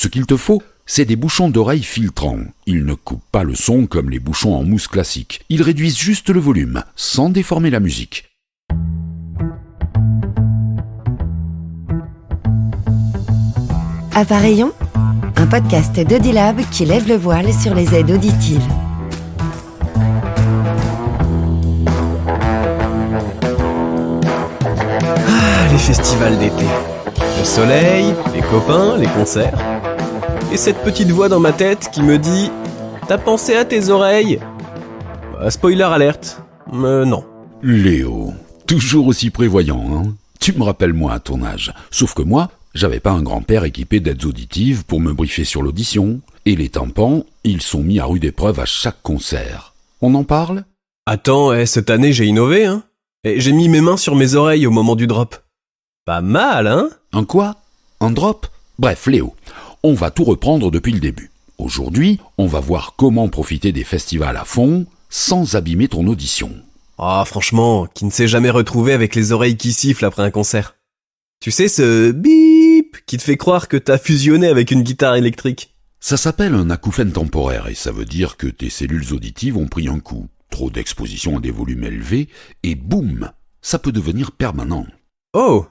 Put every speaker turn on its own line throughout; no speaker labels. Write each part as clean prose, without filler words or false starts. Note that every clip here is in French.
Ce qu'il te faut, c'est des bouchons d'oreille filtrants. Ils ne coupent pas le son comme les bouchons en mousse classique. Ils réduisent juste le volume, sans déformer la musique.
Appareillons, un podcast d'Audilab qui lève le voile sur les aides auditives.
Les festivals d'été. Le soleil, les copains, les concerts. Et cette petite voix dans ma tête qui me dit « T'as pensé à tes oreilles ?» Spoiler alerte. Non.
Léo, toujours aussi prévoyant, hein? Tu me rappelles moi à ton âge. Sauf que moi, j'avais pas un grand-père équipé d'aides auditives pour me briefer sur l'audition. Et les tympans, ils sont mis à rude épreuve à chaque concert. On en parle?
Attends, cette année j'ai innové, hein? Et j'ai mis mes mains sur mes oreilles au moment du drop. Pas mal, hein?
Un quoi? Un drop? Bref, Léo, on va tout reprendre depuis le début. Aujourd'hui, on va voir comment profiter des festivals à fond, sans abîmer ton audition.
Ah, franchement, qui ne s'est jamais retrouvé avec les oreilles qui sifflent après un concert? Tu sais, ce bip qui te fait croire que t'as fusionné avec une guitare électrique.
Ça s'appelle un acouphène temporaire et ça veut dire que tes cellules auditives ont pris un coup. Trop d'exposition à des volumes élevés et boum, ça peut devenir permanent.
Oh!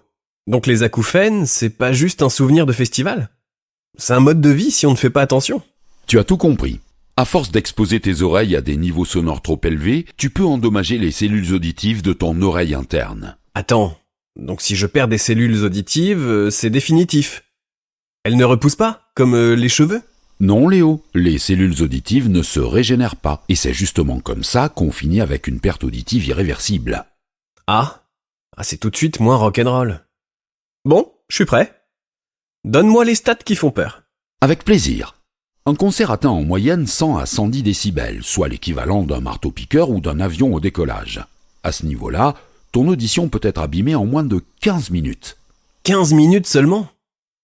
Donc les acouphènes, c'est pas juste un souvenir de festival? C'est un mode de vie si on ne fait pas attention.
Tu as tout compris. À force d'exposer tes oreilles à des niveaux sonores trop élevés, tu peux endommager les cellules auditives de ton oreille interne.
Attends, donc si je perds des cellules auditives, c'est définitif. Elles ne repoussent pas, comme les cheveux?
Non, Léo, les cellules auditives ne se régénèrent pas. Et c'est justement comme ça qu'on finit avec une perte auditive irréversible.
Ah, c'est tout de suite moins rock'n'roll. Bon, je suis prêt. Donne-moi les stats qui font peur.
Avec plaisir. Un concert atteint en moyenne 100 à 110 décibels, soit l'équivalent d'un marteau-piqueur ou d'un avion au décollage. À ce niveau-là, ton audition peut être abîmée en moins de 15 minutes.
15 minutes seulement?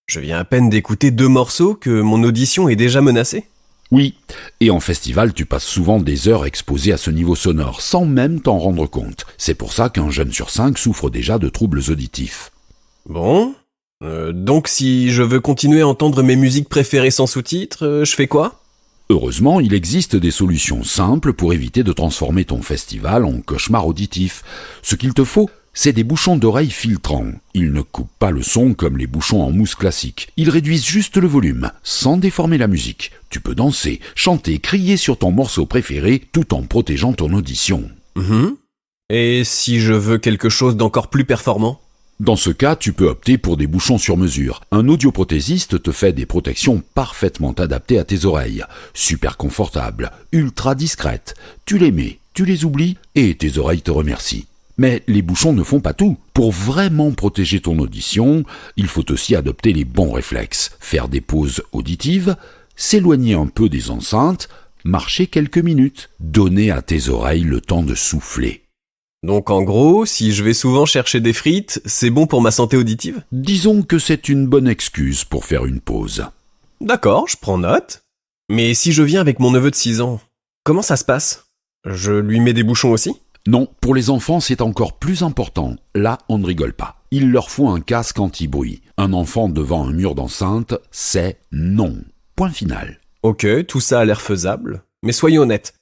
Je viens à peine d'écouter 2 morceaux que mon audition est déjà menacée.
Oui, et en festival, tu passes souvent des heures exposées à ce niveau sonore, sans même t'en rendre compte. C'est pour ça qu'un jeune sur 5 souffre déjà de troubles auditifs.
Bon, donc si je veux continuer à entendre mes musiques préférées sans sous-titres, je fais quoi?
Heureusement, il existe des solutions simples pour éviter de transformer ton festival en cauchemar auditif. Ce qu'il te faut, c'est des bouchons d'oreille filtrants. Ils ne coupent pas le son comme les bouchons en mousse classique. Ils réduisent juste le volume, sans déformer la musique. Tu peux danser, chanter, crier sur ton morceau préféré, tout en protégeant ton audition.
Et si je veux quelque chose d'encore plus performant?
Dans ce cas, tu peux opter pour des bouchons sur mesure. Un audioprothésiste te fait des protections parfaitement adaptées à tes oreilles. Super confortables, ultra discrètes. Tu les mets, tu les oublies et tes oreilles te remercient. Mais les bouchons ne font pas tout. Pour vraiment protéger ton audition, il faut aussi adopter les bons réflexes. Faire des pauses auditives, s'éloigner un peu des enceintes, marcher quelques minutes, donner à tes oreilles le temps de souffler.
Donc en gros, si je vais souvent chercher des frites, c'est bon pour ma santé auditive?
Disons que c'est une bonne excuse pour faire une pause.
D'accord, je prends note. Mais si je viens avec mon neveu de 6 ans, comment ça se passe? Je lui mets des bouchons aussi?
Non, pour les enfants, c'est encore plus important. Là, on ne rigole pas. Il leur faut un casque anti-bruit. Un enfant devant un mur d'enceinte, c'est non. Point final.
Ok, tout ça a l'air faisable. Mais soyons honnêtes.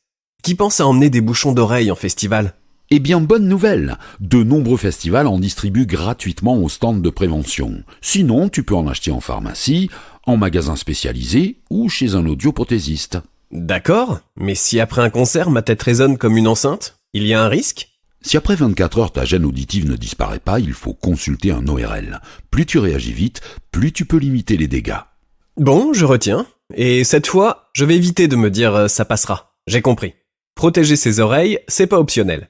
Qui pense à emmener des bouchons d'oreille en festival?
Eh bien, bonne nouvelle. De nombreux festivals en distribuent gratuitement aux stands de prévention. Sinon, tu peux en acheter en pharmacie, en magasin spécialisé ou chez un audioprothésiste.
D'accord, mais si après un concert ma tête résonne comme une enceinte, il y a un risque?
Si après 24 heures ta gêne auditive ne disparaît pas, il faut consulter un ORL. Plus tu réagis vite, plus tu peux limiter les dégâts.
Bon, je retiens. Et cette fois, je vais éviter de me dire ça passera. J'ai compris. Protéger ses oreilles, c'est pas optionnel.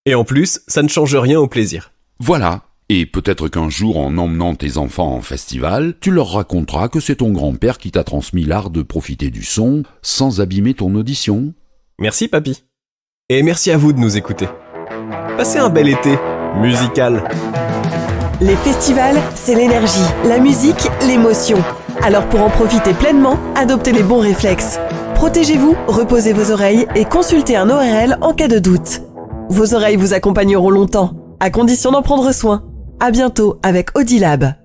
Et en plus, ça ne change rien au plaisir.
Voilà. Et peut-être qu'un jour, en emmenant tes enfants en festival, tu leur raconteras que c'est ton grand-père qui t'a transmis l'art de profiter du son sans abîmer ton audition.
Merci, papy. Et merci à vous de nous écouter. Passez un bel été musical.
Les festivals, c'est l'énergie, la musique, l'émotion. Alors pour en profiter pleinement, adoptez les bons réflexes. Protégez-vous, reposez vos oreilles et consultez un ORL en cas de doute. Vos oreilles vous accompagneront longtemps, à condition d'en prendre soin. À bientôt avec Audilab.